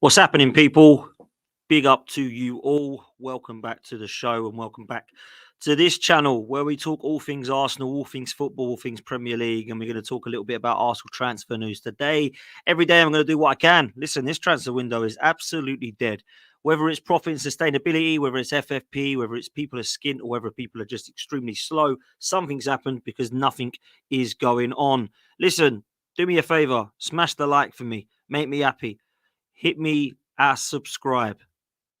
What's happening, people? Big up to you all. Welcome back to the show and welcome back to this channel where we talk all things Arsenal, all things football, all things Premier League, and we're going to talk a little bit about Arsenal transfer news today. Every day I'm going to do what I can. Listen, this transfer window is absolutely dead. Whether it's profit and sustainability, whether it's FFP, whether it's people are skint, or whether people are just extremely slow, something's happened because nothing is going on. Listen, do me a favor, smash the like for me, make me happy. Hit me at subscribe.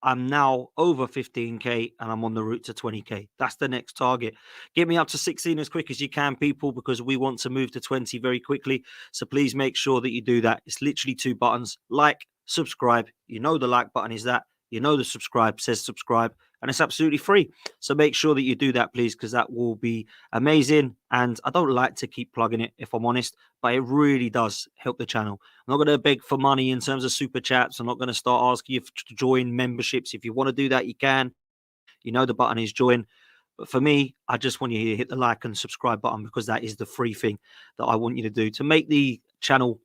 I'm now over 15k and I'm on the route to 20k. That's the next target. Get me up to 16 as quick as you can, people, because we want to move to 20 very quickly. So please make sure that you do that. It's literally 2 buttons: like, subscribe. You know the like button is that. You know the subscribe says subscribe, and it's absolutely free. So make sure that you do that, please, because that will be amazing. And I don't like to keep plugging it, if I'm honest, but it really does help the channel. I'm not going to beg for money in terms of super chats. I'm not going to start asking you to join memberships. If you want to do that, you can. You know the button is join. But for me, I just want you to hit the like and subscribe button because that is the free thing that I want you to do to make the channel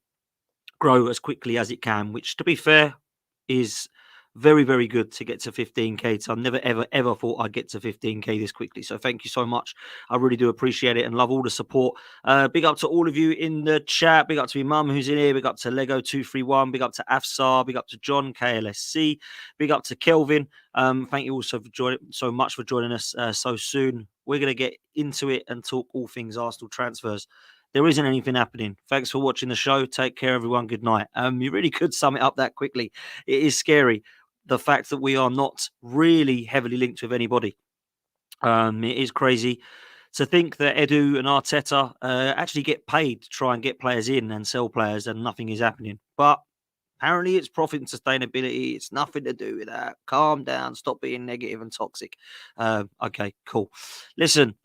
grow as quickly as it can, which, to be fair, is very, very good to get to 15k. So I've never, ever thought I'd get to 15k this quickly. So thank you so much. I really do appreciate it and love all the support. Big up to all of you in the chat. Big up to my mum who's in here. Big up to Lego231. Big up to Afsar. Big up to John KLSC. Big up to Kelvin. Thank you also for joining so much for joining us so soon. We're going to get into it and talk all things Arsenal transfers. There isn't anything happening. Thanks for watching the show. Take care, everyone. Good night. You really could sum it up that quickly. It is scary, the fact that we are not really heavily linked with anybody. It is crazy to think that Edu and Arteta actually get paid to try and get players in and sell players, and nothing is happening. But apparently it's profit and sustainability. It's nothing to do with that. Calm down. Stop being negative and toxic. Okay, cool. Listen,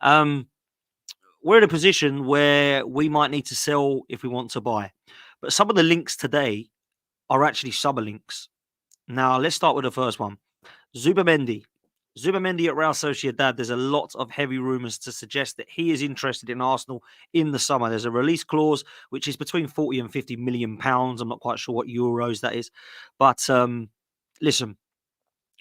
we're in a position where we might need to sell if we want to buy. But some of the links today are actually summer links. Now, let's start with the first one. Zubimendi. Zubimendi at Real Sociedad. There's a lot of heavy rumours to suggest that he is interested in Arsenal in the summer. There's a release clause, which is between 40 and 50 million pounds. I'm not quite sure what euros that is. But listen,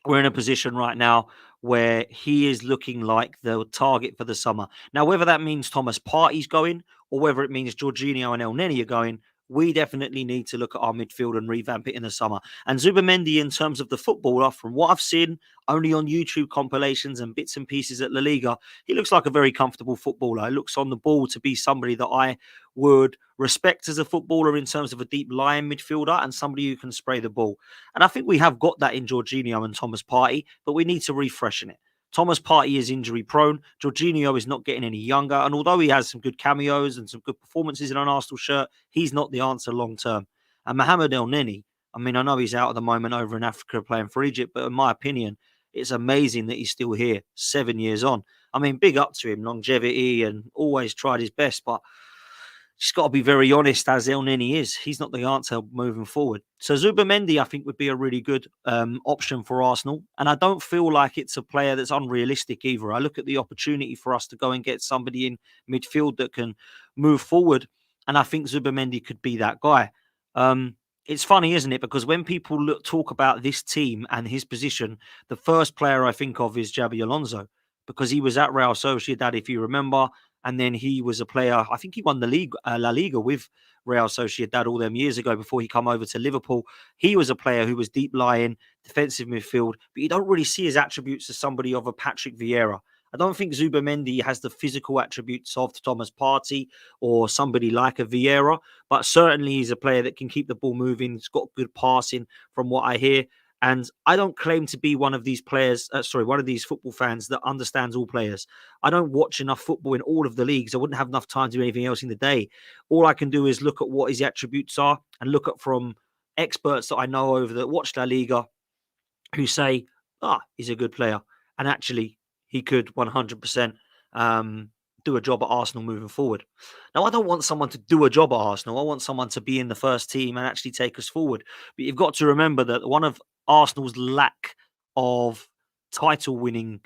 we're in a position right now where he is looking like the target for the summer. Now, whether that means Thomas Partey's going or whether it means Jorginho and El Neni are going, we definitely need to look at our midfield and revamp it in the summer. And Zubimendi, in terms of the footballer, from what I've seen only on YouTube compilations and bits and pieces at La Liga, he looks like a very comfortable footballer. He looks on the ball to be somebody that I would respect as a footballer in terms of a deep lying midfielder and somebody who can spray the ball. And I think we have got that in Jorginho and Thomas Partey, but we need to refreshen it. Thomas Partey is injury prone. Jorginho is not getting any younger. And although he has some good cameos and some good performances in an Arsenal shirt, he's not the answer long term. And Mohamed El Neni, I mean, I know he's out at the moment over in Africa playing for Egypt, but in my opinion, it's amazing that he's still here 7 years on. I mean, big up to him, longevity, and always tried his best, but just got to be very honest, as El Neni is. He's not the answer moving forward. So Zubimendi, I think, would be a really good option for Arsenal. And I don't feel like it's a player that's unrealistic either. I look at the opportunity for us to go and get somebody in midfield that can move forward. And I think Zubimendi could be that guy. It's funny, isn't it? Because when people talk about this team and his position, the first player I think of is Xabi Alonso, because he was at Real Sociedad, if you remember. And then he was a player, I think he won the league, La Liga with Real Sociedad all them years ago before he come over to Liverpool. He was a player who was deep lying, defensive midfield, but you don't really see his attributes as somebody of a Patrick Vieira. I don't think Zubimendi has the physical attributes of Thomas Partey or somebody like a Vieira, but certainly he's a player that can keep the ball moving. He's got good passing from what I hear. And I don't claim to be one of these players, one of these football fans that understands all players. I don't watch enough football in all of the leagues. I wouldn't have enough time to do anything else in the day. All I can do is look at what his attributes are and look at from experts that I know over that watch La Liga who say, he's a good player. And actually, he could 100% do a job at Arsenal moving forward. Now, I don't want someone to do a job at Arsenal. I want someone to be in the first team and actually take us forward. But you've got to remember that one of Arsenal's lack of title-winning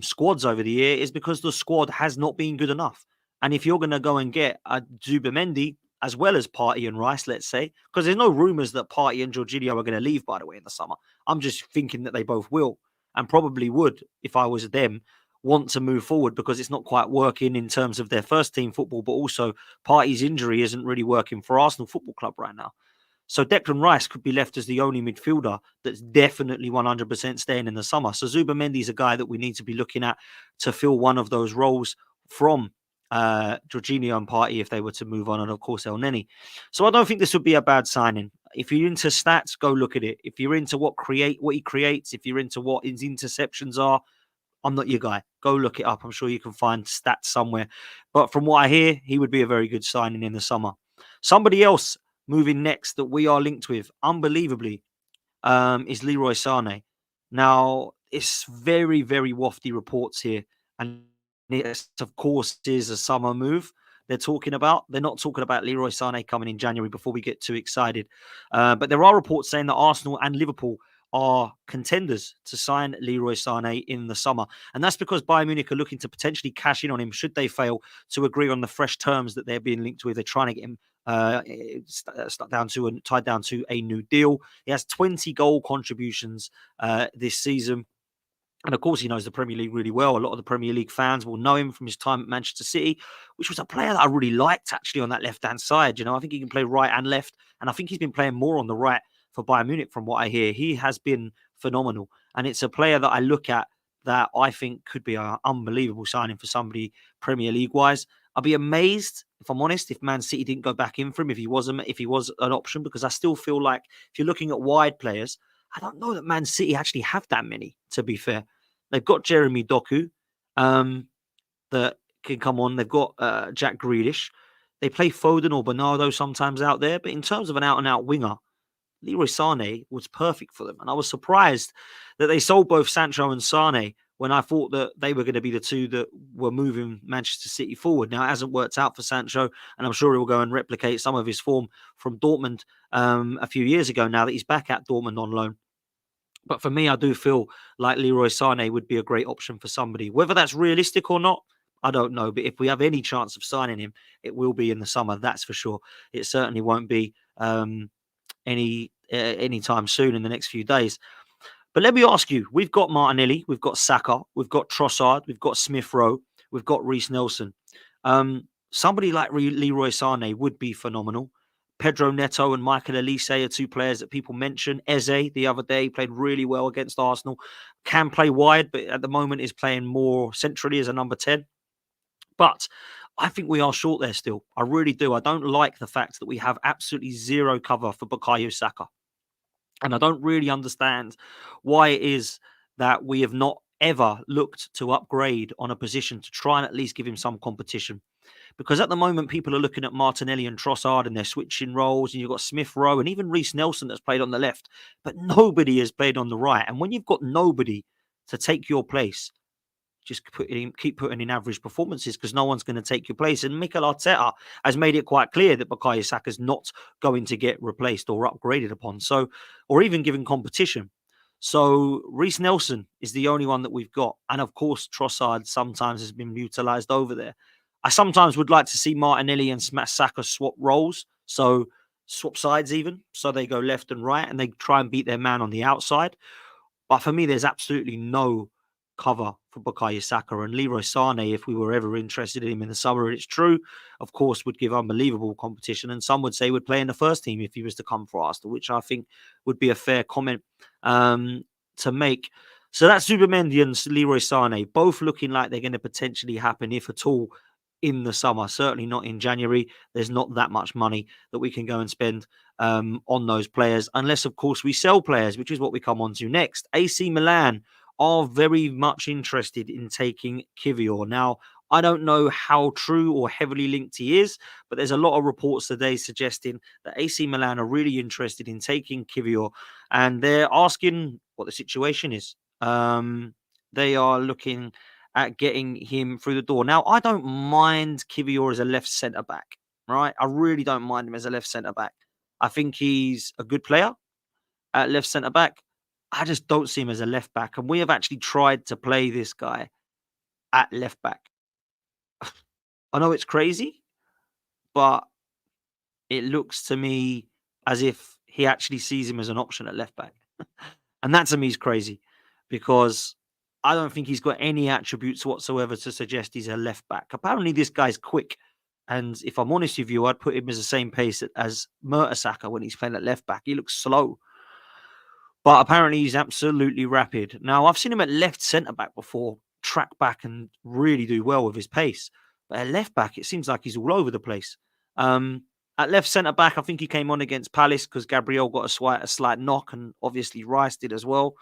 squads over the year is because the squad has not been good enough. And if you're going to go and get a Zubimendi, as well as Partey and Rice, let's say, because there's no rumours that Partey and Jorginho are going to leave, by the way, in the summer. I'm just thinking that they both will and probably would, if I was them, want to move forward because it's not quite working in terms of their first team football, but also Partey's injury isn't really working for Arsenal Football Club right now. So Declan Rice could be left as the only midfielder that's definitely 100% staying in the summer. So Zubimendi is a guy that we need to be looking at to fill one of those roles from Jorginho and Partey if they were to move on, and of course El Neni. So I don't think this would be a bad signing. If you're into stats, go look at it. If you're into what he creates, if you're into what his interceptions are, I'm not your guy. Go look it up. I'm sure you can find stats somewhere. But from what I hear, he would be a very good signing in the summer. Somebody else moving next that we are linked with, unbelievably, is Leroy Sane. Now, it's very, very wafty reports here. And it, of course, is a summer move they're talking about. They're not talking about Leroy Sane coming in January before we get too excited. But there are reports saying that Arsenal and Liverpool are contenders to sign Leroy Sane in the summer. And that's because Bayern Munich are looking to potentially cash in on him should they fail to agree on the fresh terms that they're being linked with. They're trying to get him tied down to a new deal. He has 20 goal contributions this season. And of course, he knows the Premier League really well. A lot of the Premier League fans will know him from his time at Manchester City, which was a player that I really liked actually on that left-hand side. You know, I think he can play right and left. And I think he's been playing more on the right for Bayern Munich from what I hear. He has been phenomenal. And it's a player that I look at that I think could be an unbelievable signing for somebody Premier League-wise. I'd be amazed, if I'm honest, if Man City didn't go back in for him, if he was an option, because I still feel like if you're looking at wide players, I don't know that Man City actually have that many, to be fair. They've got Jeremy Doku that can come on. They've got Jack Grealish. They play Foden or Bernardo sometimes out there. But in terms of an out-and-out winger, Leroy Sane was perfect for them. And I was surprised that they sold both Sancho and Sane when I thought that they were going to be the two that were moving Manchester City forward. Now, it hasn't worked out for Sancho, and I'm sure he will go and replicate some of his form from Dortmund a few years ago now that he's back at Dortmund on loan. But for me, I do feel like Leroy Sane would be a great option for somebody. Whether that's realistic or not, I don't know. But if we have any chance of signing him, it will be in the summer. That's for sure. It certainly won't be any time soon in the next few days. But let me ask you: we've got Martinelli, we've got Saka, we've got Trossard, we've got Smith-Rowe, we've got Reece Nelson. Somebody like Leroy Sane would be phenomenal. Pedro Neto and Michael Elise are two players that people mention. Eze, the other day, played really well against Arsenal. Can play wide, but at the moment is playing more centrally as a number 10. But I think we are short there still. I really do. I don't like the fact that we have absolutely zero cover for Bukayo Saka. And I don't really understand why it is that we have not ever looked to upgrade on a position to try and at least give him some competition. Because at the moment, people are looking at Martinelli and Trossard and they're switching roles, and you've got Smith-Rowe and even Reece Nelson that's played on the left, but nobody has played on the right. And when you've got nobody to take your place, just keep putting in average performances because no one's going to take your place. And Mikel Arteta has made it quite clear that Bukayo Saka is not going to get replaced or upgraded upon, or even given competition. So Reece Nelson is the only one that we've got. And of course, Trossard sometimes has been utilised over there. I sometimes would like to see Martinelli and Saka swap roles. So swap sides even. So they go left and right and they try and beat their man on the outside. But for me, there's absolutely no cover for Bukayo Saka, and Leroy Sane, if we were ever interested in him in the summer, and it's true, of course, would give unbelievable competition. And some would say would play in the first team if he was to come for Arsenal, which I think would be a fair comment to make. So that's Zubimendi and Leroy Sane, both looking like they're going to potentially happen, if at all, in the summer. Certainly not in January. There's not that much money that we can go and spend on those players, unless, of course, we sell players, which is what we come on to next. AC Milan are very much interested in taking Kiwior. Now, I don't know how true or heavily linked he is, but there's a lot of reports today suggesting that AC Milan are really interested in taking Kiwior, and they're asking what the situation is. They are looking at getting him through the door. Now, I don't mind Kiwior as a left centre-back, right? I really don't mind him as a left centre-back. I think he's a good player at left centre-back. I just don't see him as a left-back. And we have actually tried to play this guy at left-back. I know it's crazy, but it looks to me as if he actually sees him as an option at left back. And that to me is crazy because I don't think he's got any attributes whatsoever to suggest he's a left back. Apparently, this guy's quick. And if I'm honest with you, I'd put him as the same pace as Mertesacker when he's playing at left back. He looks slow. But apparently he's absolutely rapid. Now, I've seen him at left centre back before, track back and really do well with his pace. But at left back, it seems like he's all over the place. At left centre back, I think he came on against Palace because Gabriel got a slight knock and obviously Rice did as well.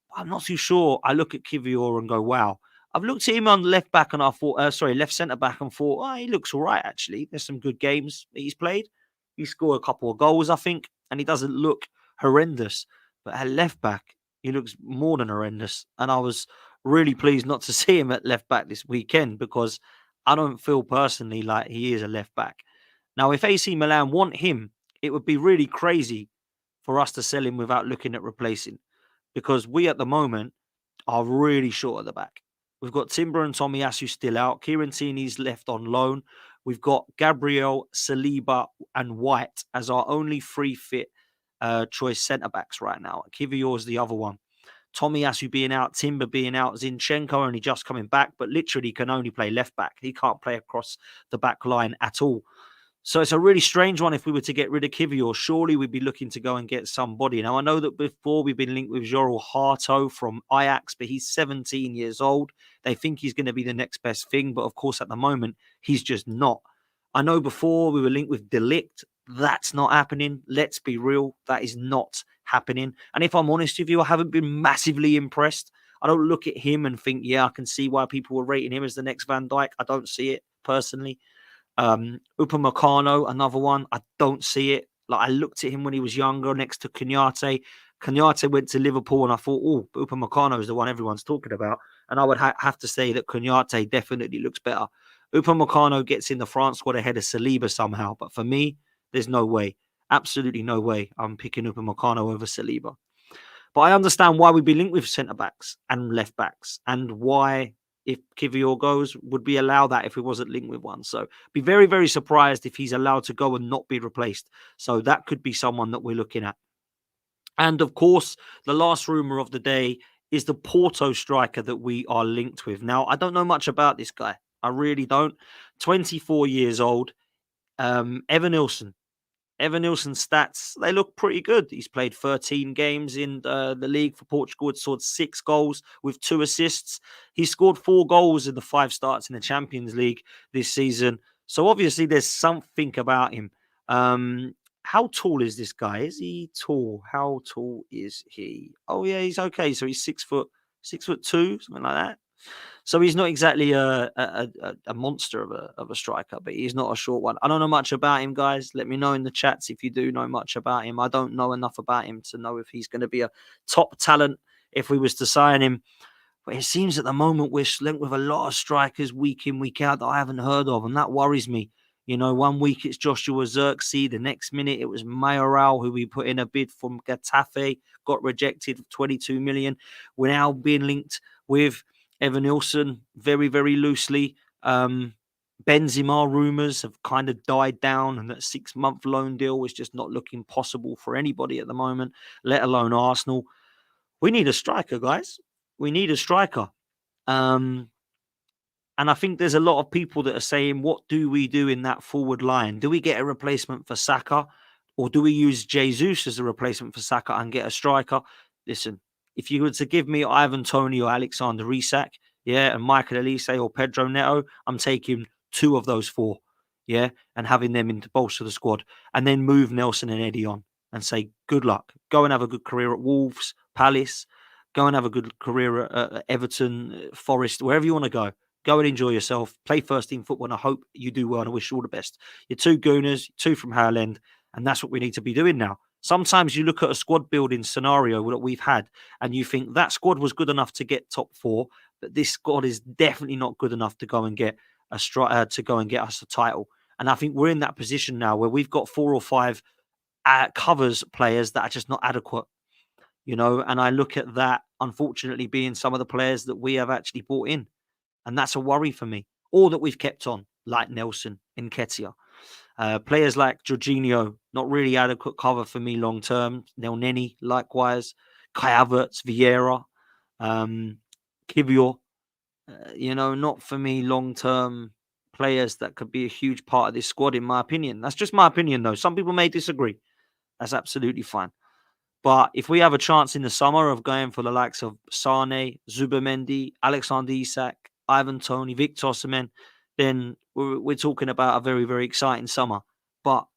But I'm not too sure. I look at Kiwior and go, wow. I've looked at him on left back and I thought, left centre back and thought, oh, he looks all right, actually. There's some good games that he's played. He scored a couple of goals, I think, and he doesn't look horrendous. But at left back, he looks more than horrendous. And I was really pleased not to see him at left back this weekend because I don't feel personally like he is a left back. Now, if AC Milan want him, it would be really crazy for us to sell him without looking at replacing because we at the moment are really short at the back. We've got Timber and Tomiyasu still out. Kieran Tierney's left on loan. We've got Gabriel, Saliba, and White as our only free fit choice centre backs right now. Kiwior is the other one. Tomiyasu being out, Timber being out, Zinchenko only just coming back, but literally can only play left back. He can't play across the back line at all. So it's a really strange one. If we were to get rid of Kiwior, surely we'd be looking to go and get somebody. Now, I know that before we've been linked with Jorel Harto from Ajax, but he's 17 years old. They think he's going to be the next best thing. But of course, at the moment, he's just not. I know before we were linked with De Ligt. That's not happening. Let's be real. That is not happening. And if I'm honest with you, I haven't been massively impressed. I don't look at him and think, yeah, I can see why people were rating him as the next Van Dijk. I don't see it personally. Upamecano, another one. I don't see it. Like I looked at him when he was younger next to Konaté. Konaté went to Liverpool and I thought, oh, Upamecano is the one everyone's talking about. And I would have to say that Konaté definitely looks better. Upamecano gets in the France squad ahead of Saliba somehow. But for me, there's no way. Absolutely no way I'm picking Upamecano over Saliba. But I understand why we'd be linked with centre-backs and left-backs and why, if Kiwior goes, would we allow that if we wasn't linked with one? So be very, very surprised if he's allowed to go and not be replaced. So that could be someone that we're looking at. And of course, the last rumour of the day is the Porto striker that we are linked with. Now, I don't know much about this guy. I really don't. 24 years old. Evan Nilsson. Evan Nilsson's stats, they look pretty good. He's played 13 games in the league for Portugal. He's scored 6 goals with 2 assists. He scored 4 goals in the 5 starts in the Champions League this season. So obviously there's something about him. How tall is this guy? Is he tall? How tall is he? Oh yeah, he's okay. So he's 6'2", something like that. So he's not exactly a monster of a striker, but he's not a short one. I don't know much about him, guys. Let me know in the chats if you do know much about him. I don't know enough about him to know if he's going to be a top talent if we was to sign him. But it seems at the moment we're linked with a lot of strikers week in, week out that I haven't heard of, and that worries me. You know, one week it's Joshua Zirkzee. The next minute it was Mayoral, who we put in a bid from Getafe, got rejected for 22 million. We're now being linked with Evan Nilsson very, very loosely. Benzema rumours have kind of died down, and that 6-month loan deal is just not looking possible for anybody at the moment, let alone Arsenal. We need a striker, guys. We need a striker. And I think there's a lot of people that are saying, what do we do in that forward line? Do we get a replacement for Saka? Or do we use Jesus as a replacement for Saka and get a striker? Listen, if you were to give me Ivan Toney or Alexander Isak, yeah, and Michael Elise or Pedro Neto, I'm taking 2 of those 4, yeah, and having them in to bolster the squad. And then move Nelson and Eddie on and say, good luck. Go and have a good career at Wolves, Palace. Go and have a good career at Everton, Forest, wherever you want to go. Go and enjoy yourself. Play first team football, and I hope you do well, and I wish you all the best. You're 2 Gooners, 2 from Howland, and that's what we need to be doing now. Sometimes you look at a squad building scenario that we've had, and you think that squad was good enough to get top 4, but this squad is definitely not good enough to go and get us a title. And I think we're in that position now where we've got 4 or 5 covers players that are just not adequate. You know, and I look at that, unfortunately, being some of the players that we have actually brought in. And that's a worry for me. Or that we've kept on, like Nelson and Nketiah. Players like Jorginho, not really adequate cover for me long term. Nel Neni, likewise. Kai Havertz, Vieira, Kiwior, not for me long term players that could be a huge part of this squad, in my opinion. That's just my opinion, though. Some people may disagree. That's absolutely fine. But if we have a chance in the summer of going for the likes of Sane, Zubimendi, Alexander Isak, Ivan Toney, Victor Osimhen, then we're talking about a very, very exciting summer. But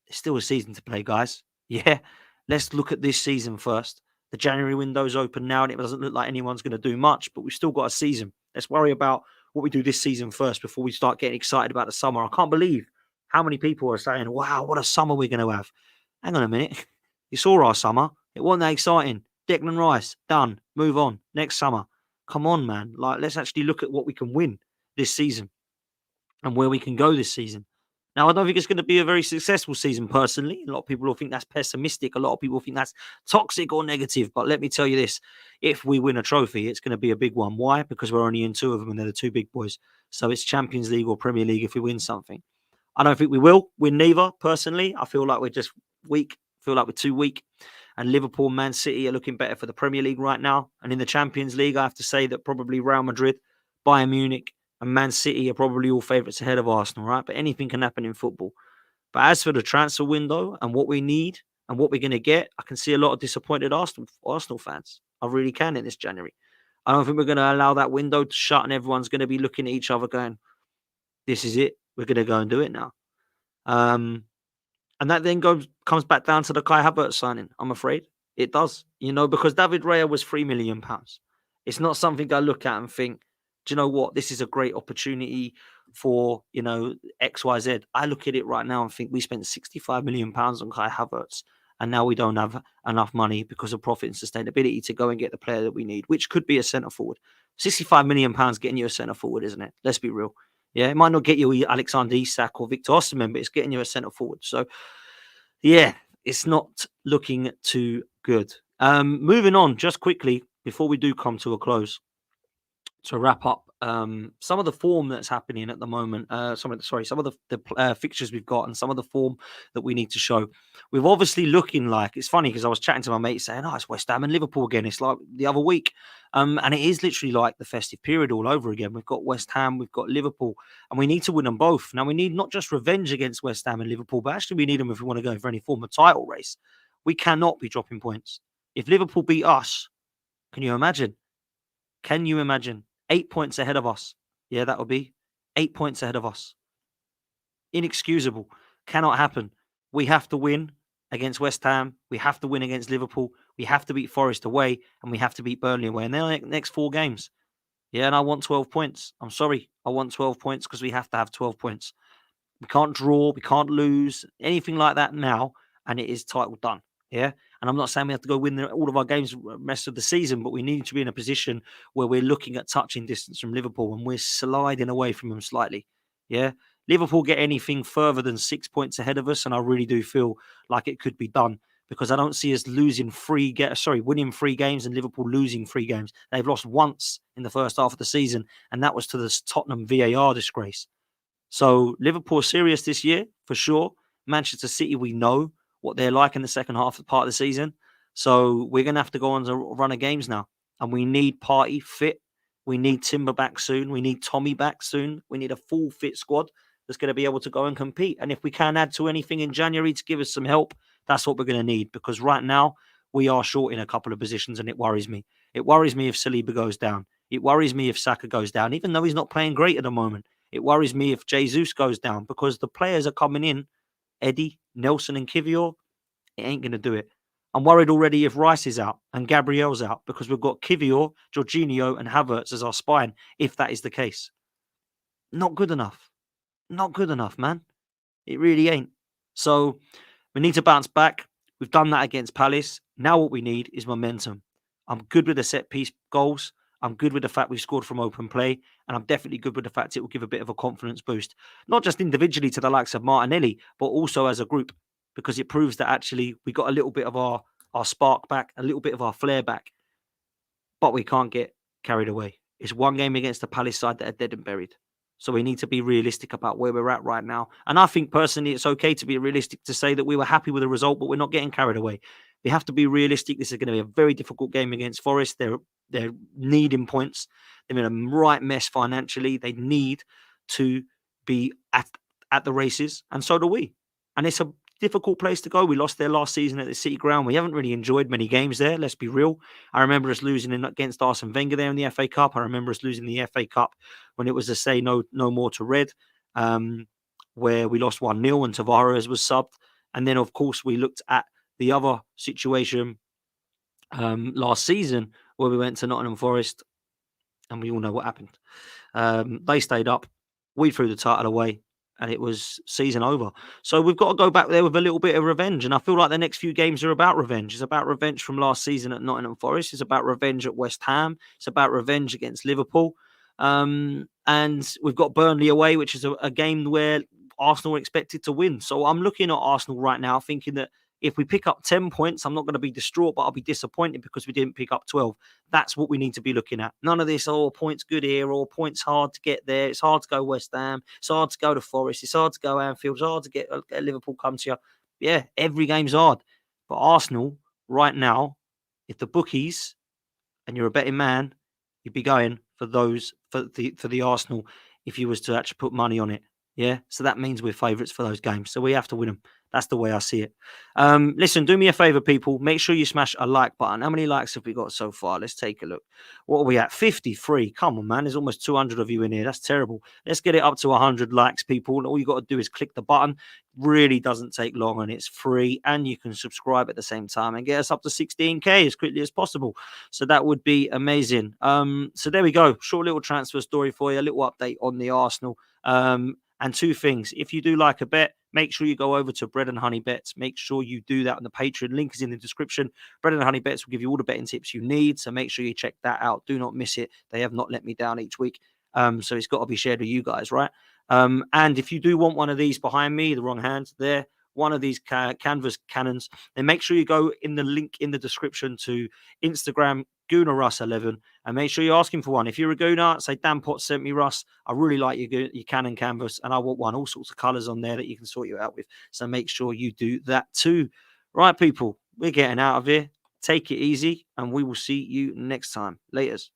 it's still a season to play, guys. Yeah, let's look at this season first. The January window's open now, and it doesn't look like anyone's going to do much, but we've still got a season. Let's worry about what we do this season first before we start getting excited about the summer. I can't believe how many people are saying, wow, what a summer we're going to have. Hang on a minute. You saw our summer. It wasn't that exciting. Declan Rice, done. Move on. Next summer. Come on, man. Let's actually look at what we can win this season and where we can go this season. Now, I don't think it's going to be a very successful season, personally. A lot of people will think that's pessimistic. A lot of people think that's toxic or negative. But let me tell you this. If we win a trophy, it's going to be a big one. Why? Because we're only in two of them, and they're the two big boys. So it's Champions League or Premier League if we win something. I don't think we will win neither, personally. I feel like we're just weak. I feel like we're too weak. And Liverpool and Man City are looking better for the Premier League right now. And in the Champions League, I have to say that probably Real Madrid, Bayern Munich, and Man City are probably all favourites ahead of Arsenal, right? But anything can happen in football. But as for the transfer window and what we need and what we're going to get, I can see a lot of disappointed Arsenal fans. I really can in this January. I don't think we're going to allow that window to shut and everyone's going to be looking at each other going, this is it. We're going to go and do it now. And that then comes back down to the Kai Havertz signing, I'm afraid. It does, because David Raya was £3 million. It's not something I look at and think, do you know what? This is a great opportunity for, XYZ. I look at it right now and think we spent £65 million on Kai Havertz, and now we don't have enough money because of profit and sustainability to go and get the player that we need, which could be a centre forward. £65 million getting you a centre forward, isn't it? Let's be real. Yeah, it might not get you Alexander Isak or Victor Osimhen, but it's getting you a centre forward. So, yeah, it's not looking too good. Moving on, just quickly, before we do come to a close, to wrap up some of the form that's happening at the moment, some of the fixtures we've got and some of the form that we need to show. We've obviously looking like, it's funny because I was chatting to my mate saying, it's West Ham and Liverpool again. It's like the other week. And it is literally like the festive period all over again. We've got West Ham, we've got Liverpool, and we need to win them both. Now, we need not just revenge against West Ham and Liverpool, but actually we need them if we want to go for any form of title race. We cannot be dropping points. If Liverpool beat us, can you imagine? 8 points ahead of us. Yeah, that would be 8 points ahead of us. Inexcusable. Cannot happen. We have to win against West Ham. We have to win against Liverpool. We have to beat Forest away, and we have to beat Burnley away. And they're the next 4 games. Yeah, and I want 12 points. I'm sorry. I want 12 points because we have to have 12 points. We can't draw. We can't lose. Anything like that now, and it is title done. Yeah. And I'm not saying we have to go win all of our games the rest of the season, but we need to be in a position where we're looking at touching distance from Liverpool and we're sliding away from them slightly. Yeah. Liverpool get anything further than 6 points ahead of us, and I really do feel like it could be done because I don't see us winning 3 games and Liverpool losing 3 games. They've lost once in the first half of the season, and that was to the Tottenham VAR disgrace. So Liverpool are serious this year, for sure. Manchester City, we know what they're like in the second half of part of the season. So we're going to have to go on a run of games now. And we need Partey fit. We need Timber back soon. We need Tommy back soon. We need a full fit squad that's going to be able to go and compete. And if we can add to anything in January to give us some help, that's what we're going to need. Because right now, we are short in a couple of positions and it worries me. It worries me if Saliba goes down. It worries me if Saka goes down, even though he's not playing great at the moment. It worries me if Jesus goes down because the players are coming in. Eddie, Nelson and Kiwior, it ain't going to do it. I'm worried already if Rice is out and Gabriel's out because we've got Kiwior, Jorginho and Havertz as our spine, if that is the case. Not good enough. Not good enough, man. It really ain't. So we need to bounce back. We've done that against Palace. Now what we need is momentum. I'm good with the set-piece goals. I'm good with the fact we've scored from open play, and I'm definitely good with the fact it will give a bit of a confidence boost, not just individually to the likes of Martinelli, but also as a group, because it proves that actually we got a little bit of our spark back, a little bit of our flair back, but we can't get carried away. It's one game against the Palace side that are dead and buried. So we need to be realistic about where we're at right now. And I think personally, it's okay to be realistic to say that we were happy with the result, but we're not getting carried away. We have to be realistic. This is going to be a very difficult game against Forest. They're needing points. They're in a right mess financially. They need to be at the races, and so do we. And it's a difficult place to go. We lost there last season at the City Ground. We haven't really enjoyed many games there. Let's be real. I remember us losing against Arsene Wenger there in the FA Cup. I remember us losing the FA Cup when it was to say no more to red, where we lost 1-0 and Tavares was subbed. And then, of course, we looked at the other situation last season where we went to Nottingham Forest, and we all know what happened. They stayed up. We threw the title away, and it was season over. So we've got to go back there with a little bit of revenge. And I feel like the next few games are about revenge. It's about revenge from last season at Nottingham Forest. It's about revenge at West Ham. It's about revenge against Liverpool. And we've got Burnley away, which is a game where Arsenal are expected to win. So I'm looking at Arsenal right now thinking that if we pick up 10 points, I'm not going to be distraught, but I'll be disappointed because we didn't pick up 12. That's what we need to be looking at. None of this, points good here, or points hard to get there. It's hard to go West Ham. It's hard to go to Forest. It's hard to go Anfield. It's hard to get Liverpool come to you. Yeah, every game's hard. But Arsenal, right now, if the bookies, and you're a betting man, you'd be going for the Arsenal if you was to actually put money on it. Yeah, so that means we're favourites for those games. So we have to win them. That's the way I see it. Listen, do me a favour, people. Make sure you smash a like button. How many likes have we got so far? Let's take a look. What are we at? 53. Come on, man. There's almost 200 of you in here. That's terrible. Let's get it up to 100 likes, people. And all you got to do is click the button. Really doesn't take long, and it's free. And you can subscribe at the same time and get us up to 16K as quickly as possible. So that would be amazing. So there we go. Short little transfer story for you. A little update on the Arsenal. And two things. If you do like a bet, make sure you go over to Bread and Honey Bets. Make sure you do that on the Patreon. Link is in the description. Bread and Honey Bets will give you all the betting tips you need. So make sure you check that out. Do not miss it. They have not let me down each week. So it's got to be shared with you guys, right? And if you do want one of these behind me, the wrong hand there, one of these canvas cannons, then make sure you go in the link in the description to Instagram, Gooner Russ 11, and make sure you're asking for one. If you're a Gooner, say Dan Potts sent me Russ. I really like your cannon canvas, and I want one, all sorts of colours on there that you can sort you out with. So make sure you do that too. Right, people, we're getting out of here. Take it easy, and we will see you next time. Laters.